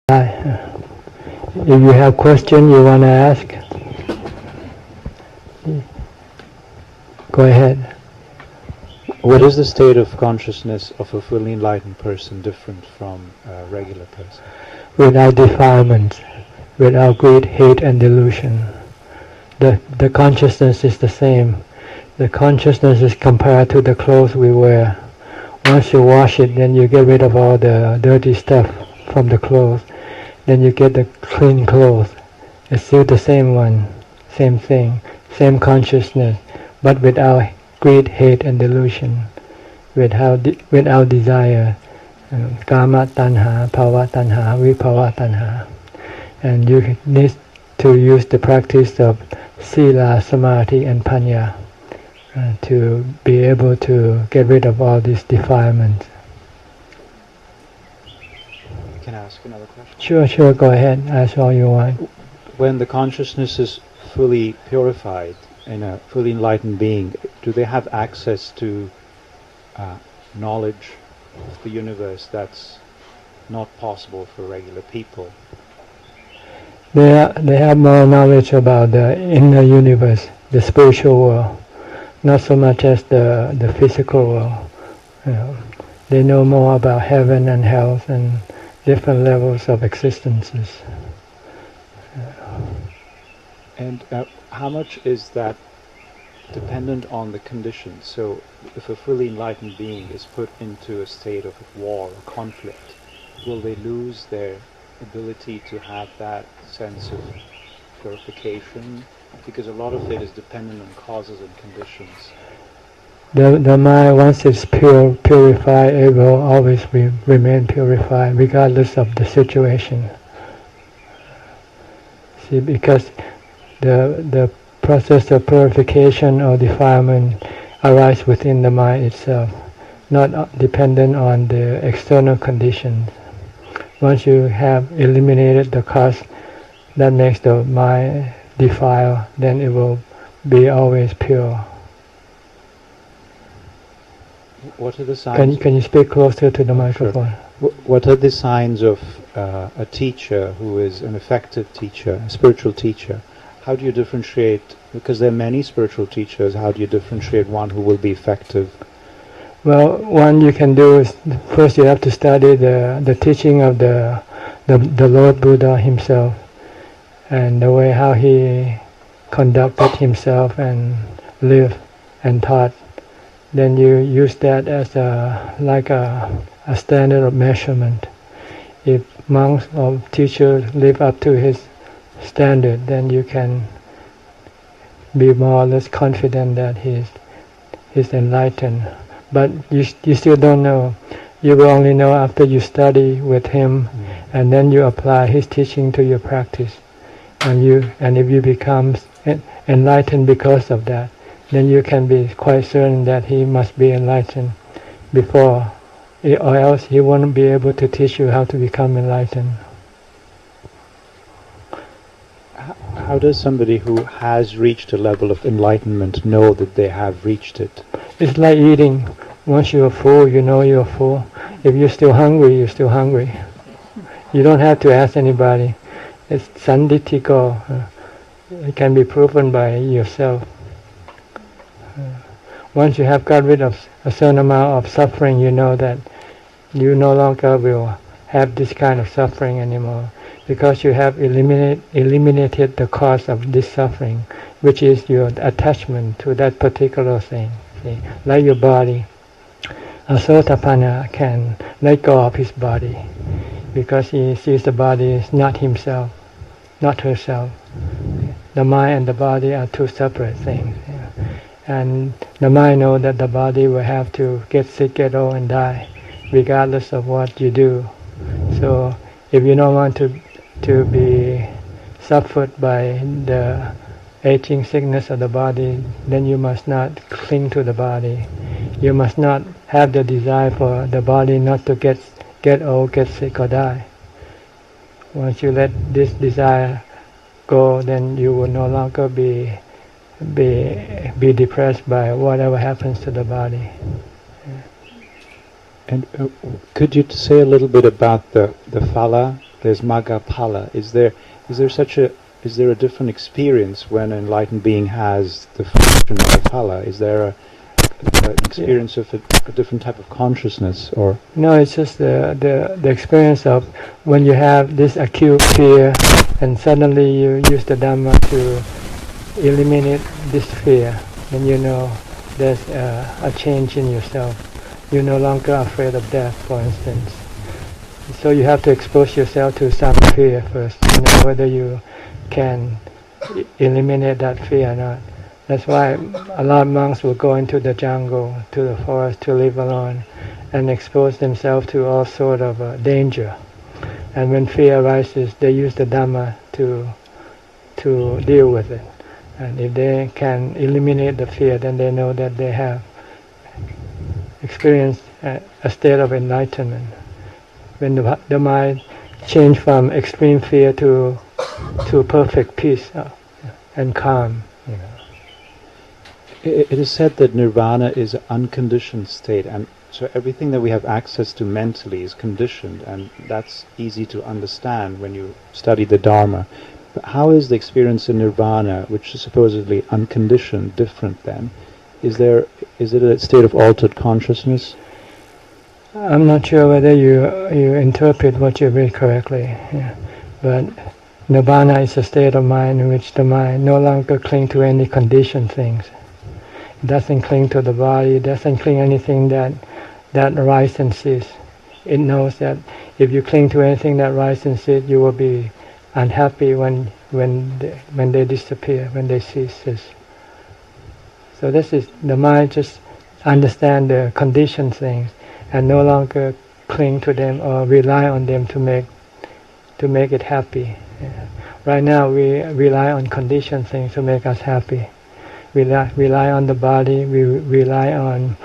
If you have question you want to ask, go ahead. What is the state of consciousness of a fully enlightened person different from a regular person? Without defilement, without greed, hate and delusion. The consciousness is the same. The consciousness is compared to the clothes we wear. Once you wash it, then you get rid of all the dirty stuff from the clothes. Then you get the clean clothes. It's still the same one, same thing, same consciousness, but without greed, hate and delusion, without desire, kama tanha, bhava tanha, vibhava tanha. And you need to use the practice of sila, samadhi and panya to be able to get rid of all these defilements. Can I ask another question? Sure, go ahead, ask all you want. When the consciousness is fully purified in a fully enlightened being, do they have access to knowledge of the universe that's not possible for regular people? They have more knowledge about the inner universe, the spiritual world, not so much as the physical world. They know more about heaven and hell and different levels of existences. And how much is that dependent on the conditions? So if a fully enlightened being is put into a state of war or conflict, will they lose their ability to have that sense of purification? Because a lot of it is dependent on causes and conditions. The mind, once it's purified, it will always remain purified regardless of the situation. See, because the process of purification or defilement arises within the mind itself, not dependent on the external conditions. Once you have eliminated the cause that makes the mind defile, then it will be always pure. What are the signs? Can you speak closer to the microphone? Sure. What are the signs of a teacher who is an effective teacher, a spiritual teacher? How do you differentiate, because there are many spiritual teachers, how do you differentiate one who will be effective? Well, one you can do is, first you have to study the teaching of the Lord Buddha himself, and the way how he conducted himself and lived and taught. Then you use that as like a standard of measurement. If monks or teachers live up to his standard, then you can be more or less confident that he's enlightened. But you still don't know. You will only know after you study with him, and then you apply his teaching to your practice. And if you become enlightened because of that, then you can be quite certain that he must be enlightened before, or else he won't be able to teach you how to become enlightened. How does somebody who has reached a level of enlightenment know that they have reached it? It's like eating. Once you're full, you know you're full. If you're still hungry, you're still hungry. You don't have to ask anybody. It's sanditiko. It can be proven by yourself. Once you have got rid of a certain amount of suffering, you know that you no longer will have this kind of suffering anymore, because you have eliminated the cause of this suffering, which is your attachment to that particular thing. See? Like your body, a Sotapanna can let go of his body, because he sees the body is not himself, not herself. The mind and the body are two separate things. And the mind knows that the body will have to get sick, get old and die, regardless of what you do. So if you don't want to be suffered by the aging sickness of the body, then you must not cling to the body. You must not have the desire for the body not to get old, get sick or die. Once you let this desire go, then you will no longer be depressed by whatever happens to the body. And could you say a little bit about the phala, there's magga phala. Is there a different experience when an enlightened being has the function of a phala? Is there an experience of a different type of consciousness, or? No, it's just the experience of when you have this acute fear, and suddenly you use the Dhamma to eliminate this fear, then you know there's a change in yourself. You're no longer afraid of death, for instance. So you have to expose yourself to some fear first, you know, whether you can eliminate that fear or not. That's why a lot of monks will go into the jungle, to the forest, to live alone, and expose themselves to all sort of danger. And when fear arises, they use the Dhamma to deal with it. And if they can eliminate the fear, then they know that they have experienced a state of enlightenment. When the mind changes from extreme fear to perfect peace and calm. You know. It is said that nirvana is an unconditioned state, and so everything that we have access to mentally is conditioned, and that's easy to understand when you study the Dharma. But how is the experience in nirvana, which is supposedly unconditioned, different then? Is it a state of altered consciousness? I'm not sure whether you interpret what you read correctly, yeah. But nirvana is a state of mind in which the mind no longer clings to any conditioned things. It doesn't cling to the body, it doesn't cling to anything that arises and ceases. It knows that if you cling to anything that arises and ceases, you will be unhappy when they disappear, when they cease. So this is the mind just understand the conditioned things and no longer cling to them or rely on them to make it happy. Yeah. Right now we rely on conditioned things to make us happy. We rely on the body, we rely on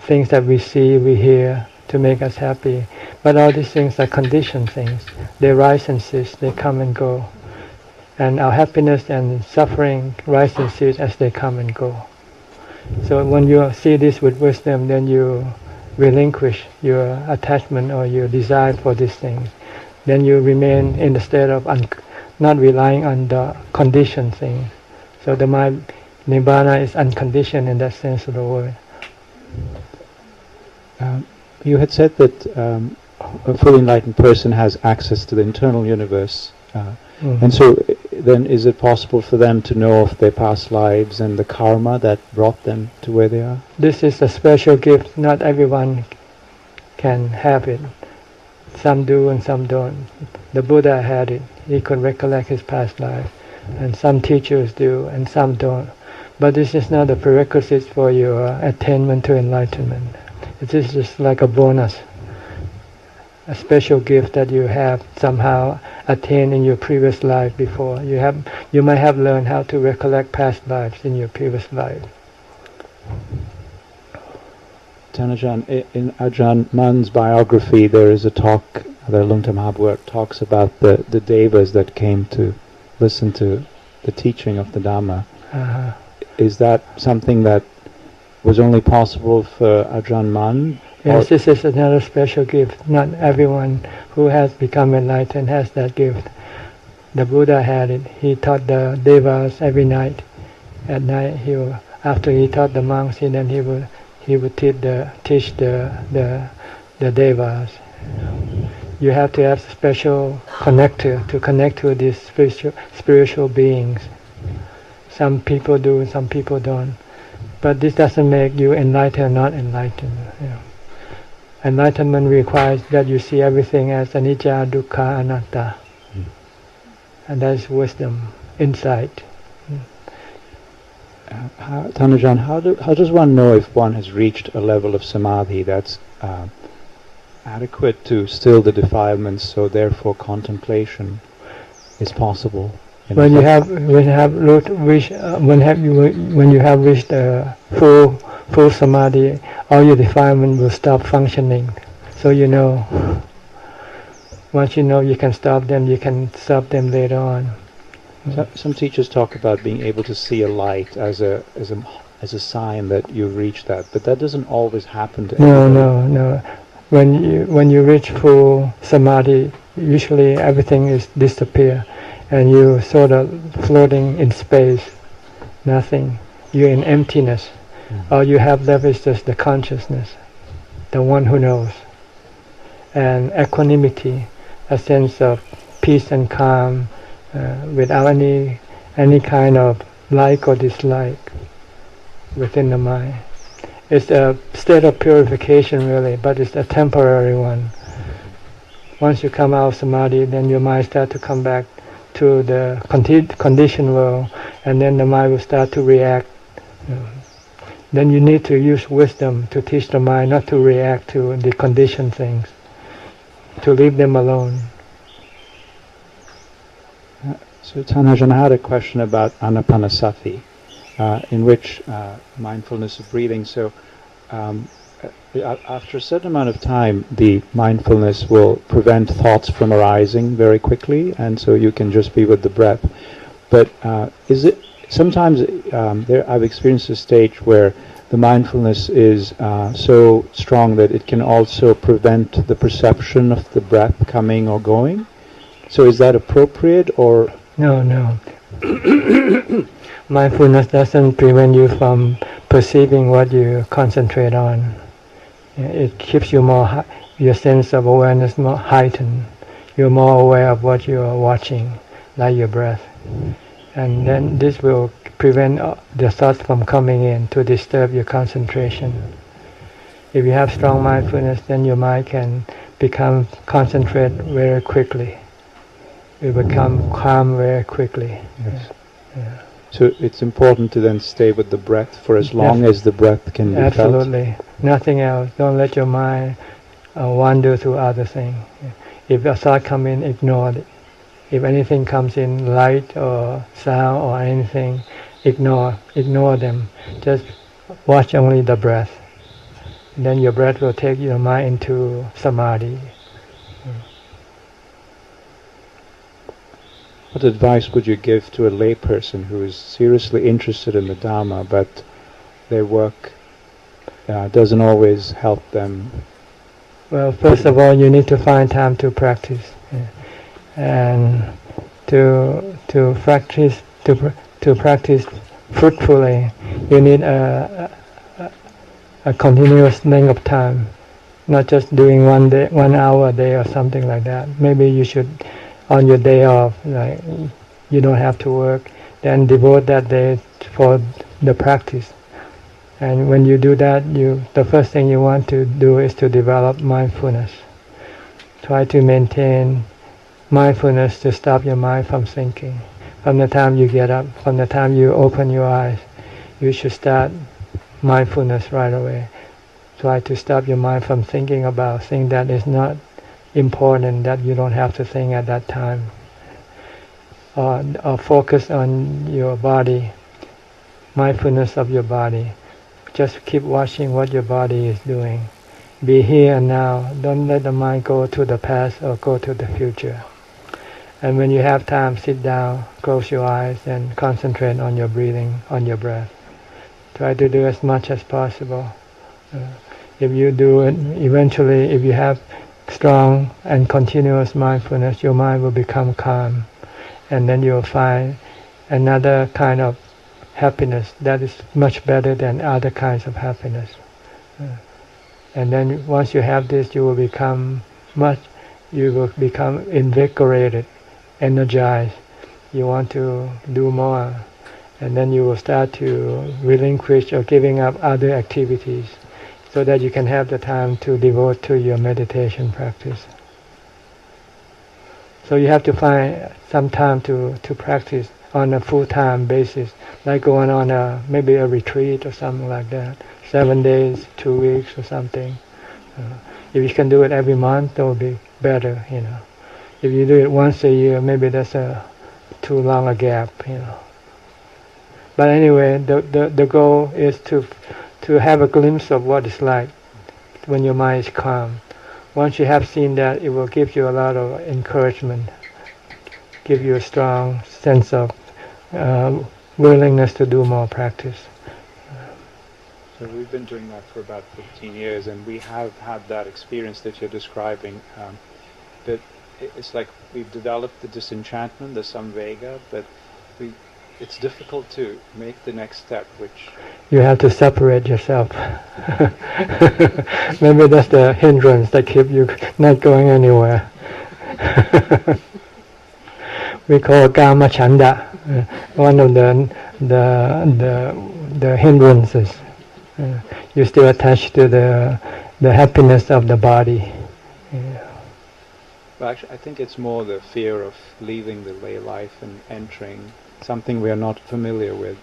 things that we see, we hear to make us happy. But all these things are conditioned things. They rise and cease, they come and go. And our happiness and suffering rise and cease as they come and go. So when you see this with wisdom, then you relinquish your attachment or your desire for these things. Then you remain in the state of not relying on the conditioned things. So the mind, Nibbana is unconditioned in that sense of the word. You had said that a fully enlightened person has access to the internal universe, and so then is it possible for them to know of their past lives and the karma that brought them to where they are? This is a special gift. Not everyone can have it. Some do and some don't. The Buddha had it. He could recollect his past life. And some teachers do and some don't. But this is not a prerequisite for your attainment to enlightenment. It is just like a bonus, a special gift that you have somehow attained in your previous life before. You might have learned how to recollect past lives in your previous life. Ajahn, in Ajahn Mun's biography there is a talk that Lungta Mahabhuar talks about the devas that came to listen to the teaching of the Dhamma. Is that something that was only possible for Ajahn Mun? Yes, this is another special gift. Not everyone who has become enlightened has that gift. The Buddha had it. He taught the devas every night. At night, after he taught the monks, he would teach the devas. You have to have a special connector to connect to these spiritual beings. Some people do, some people don't. But this doesn't make you enlightened or not enlightened. You know. Enlightenment requires that you see everything as anicca, dukkha, anatta. And that is wisdom, insight. Ajahn, how does one know if one has reached a level of samadhi that's adequate to still the defilements, so therefore contemplation is possible? When you have reached full samadhi, all your defilement will stop functioning. So you know. Once you know you can stop them, you can stop them later on. Some teachers talk about being able to see a light as a sign that you've reached that, but that doesn't always happen to everybody. No. When you reach full samadhi, usually everything is disappear, and you sort of floating in space, nothing. You're in emptiness. All you have left is just the consciousness, the one who knows, and equanimity, a sense of peace and calm, without any kind of like or dislike within the mind. It's a state of purification really, but it's a temporary one. Once you come out of samadhi, then your mind starts to come back to the conditioned world, and then the mind will start to react. Then you need to use wisdom to teach the mind not to react to the conditioned things, to leave them alone. So Ajahn, I had a question about anapanasati, in which mindfulness of breathing. So after a certain amount of time, the mindfulness will prevent thoughts from arising very quickly, and so you can just be with the breath. But is it sometimes I've experienced a stage where the mindfulness is so strong that it can also prevent the perception of the breath coming or going. So is that appropriate, or? No. Mindfulness doesn't prevent you from perceiving what you concentrate on. It keeps you more, your sense of awareness more heightened. You're more aware of what you are watching, like your breath. And then this will prevent the thoughts from coming in to disturb your concentration. If you have strong mindfulness, then your mind can become concentrate very quickly. You become calm very quickly. Yes. Yeah. So it's important to then stay with the breath for as long as the breath can be felt? Absolutely. Nothing else. Don't let your mind wander to other things. If a thought comes in, ignore it. If anything comes in, light or sound or anything, ignore them. Just watch only the breath. Then your breath will take your mind into samadhi. What advice would you give to a layperson who is seriously interested in the Dhamma, but their work doesn't always help them? Well, first of all, you need to find time to practice, and to practice fruitfully. You need a continuous length of time, not just doing 1 hour a day or something like that. Maybe you should, on your day off, like you don't have to work, then devote that day for the practice. And when you do that, the first thing you want to do is to develop mindfulness. Try to maintain mindfulness to stop your mind from thinking. From the time you get up, from the time you open your eyes, you should start mindfulness right away. Try to stop your mind from thinking about things that is not important, that you don't have to think at that time. Or focus on your body, mindfulness of your body. Just keep watching what your body is doing. Be here and now. Don't let the mind go to the past or go to the future. And when you have time, sit down, close your eyes, and concentrate on your breathing, on your breath. Try to do as much as possible. If you do it, eventually, if you have strong and continuous mindfulness, your mind will become calm. And then you'll find another kind of happiness that is much better than other kinds of happiness. And then once you have this, you will become invigorated, energized. You want to do more. And then you will start to relinquish or giving up other activities so that you can have the time to devote to your meditation practice. So you have to find some time to practice on a full-time basis, like going on maybe a retreat or something like that, 7 days, 2 weeks or something. If you can do it every month, that would be better, If you do it once a year, maybe that's too long a gap, But anyway, the goal is to have a glimpse of what it's like when your mind is calm. Once you have seen that, it will give you a lot of encouragement, give you a strong sense of willingness to do more practice. So we've been doing that for about 15 years, and we have had that experience that you're describing. But it's like we've developed the disenchantment, the samvega, but it's difficult to make the next step, which... You have to separate yourself. Maybe that's the hindrance that keep you not going anywhere. We call kama chanda, one of the hindrances. You're still attached to the happiness of the body. Well, actually, I think it's more the fear of leaving the lay life and entering something we are not familiar with.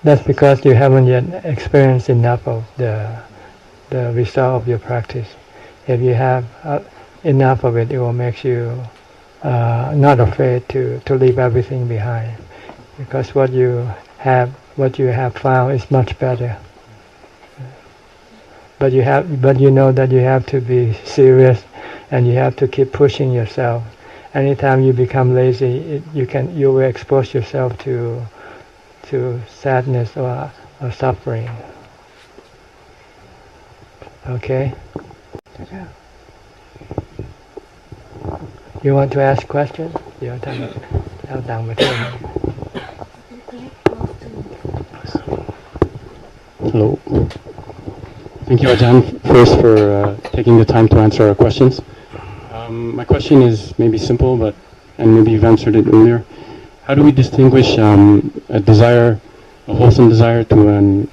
That's because you haven't yet experienced enough of the result of your practice. If you have enough of it, it will make you not afraid to leave everything behind, because what you have found is much better. But you know that you have to be serious, and you have to keep pushing yourself. Anytime you become lazy, you will expose yourself to sadness or suffering. Okay? You want to ask questions? Hello. Thank you, Ajahn, first for taking the time to answer our questions. My question is maybe simple, and maybe you've answered it earlier. How do we distinguish a desire, a wholesome desire, to an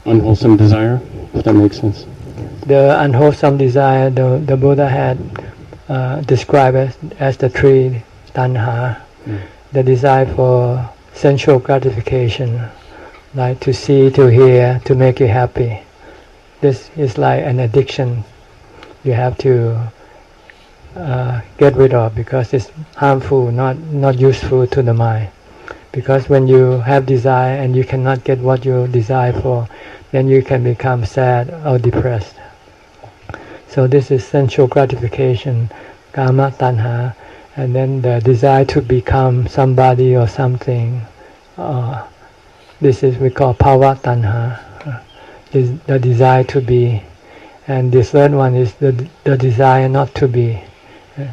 unwholesome desire, if that makes sense? The unwholesome desire, the Buddha had described as the three tanha, the desire for sensual gratification, like to see, to hear, to make you happy. This is like an addiction you have to get rid of, because it's harmful, not useful to the mind. Because when you have desire and you cannot get what you desire for, then you can become sad or depressed. So this is sensual gratification, kama tanha, and then the desire to become somebody or something. This is we call bhava tanha, the desire to be. And the third one is the desire not to be.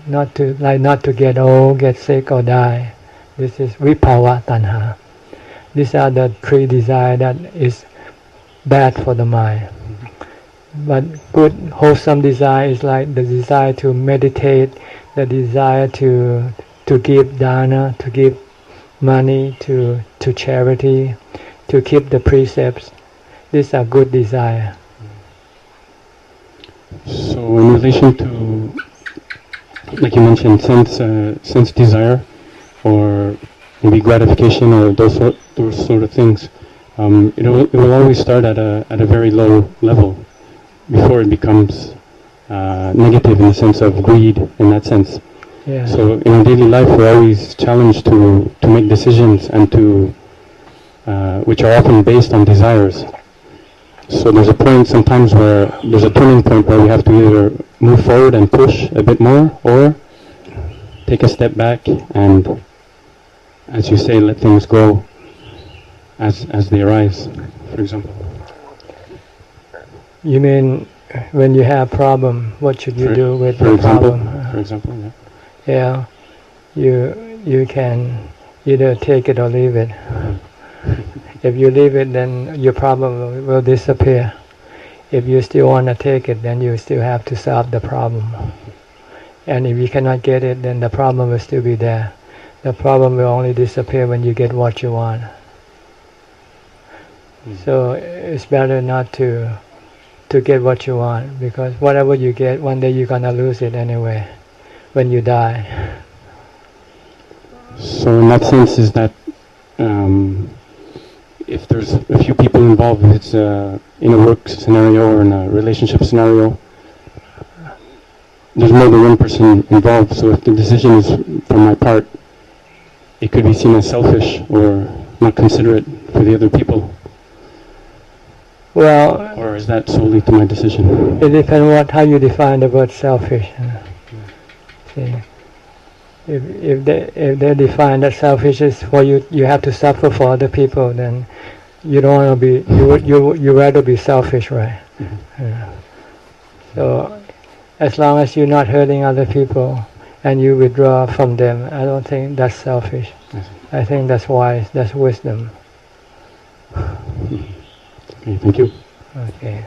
Not to get old, get sick, or die. This is viphava tanha. These are the three desires that is bad for the mind. But good, wholesome desire is like the desire to meditate, the desire to give dana, to give money, to charity, to keep the precepts. These are good desire. So in relation to, like you mentioned, sense desire, or maybe gratification, or those sort of things, it will always start at a very low level before it becomes negative in the sense of greed, in that sense. Yeah. So in our daily life, we're always challenged to make decisions and which are often based on desires. So there's a point sometimes where there's a turning point where we have to either move forward and push a bit more, or take a step back and, as you say, let things go as they arise, for example. You mean when you have problem, what should you do with the problem? For example, yeah. You can either take it or leave it. If you leave it, then your problem will disappear. If you still want to take it, then you still have to solve the problem. And if you cannot get it, then the problem will still be there. The problem will only disappear when you get what you want. So it's better not to get what you want, because whatever you get, one day you're gonna lose it anyway when you die. So in that sense, is that if there's a few people involved, if it's in a work scenario or in a relationship scenario, there's more than one person involved, so if the decision is from my part, it could be seen as selfish or not considerate for the other people. Well, or is that solely to my decision? It depends how you define the word selfish. See, if they define that selfish is for you have to suffer for other people, then you don't want to be. You rather be selfish, right? Mm-hmm. Yeah. So as long as you're not hurting other people and you withdraw from them, I don't think that's selfish. Yes. I think that's wise, that's wisdom. Okay, thank you. Okay.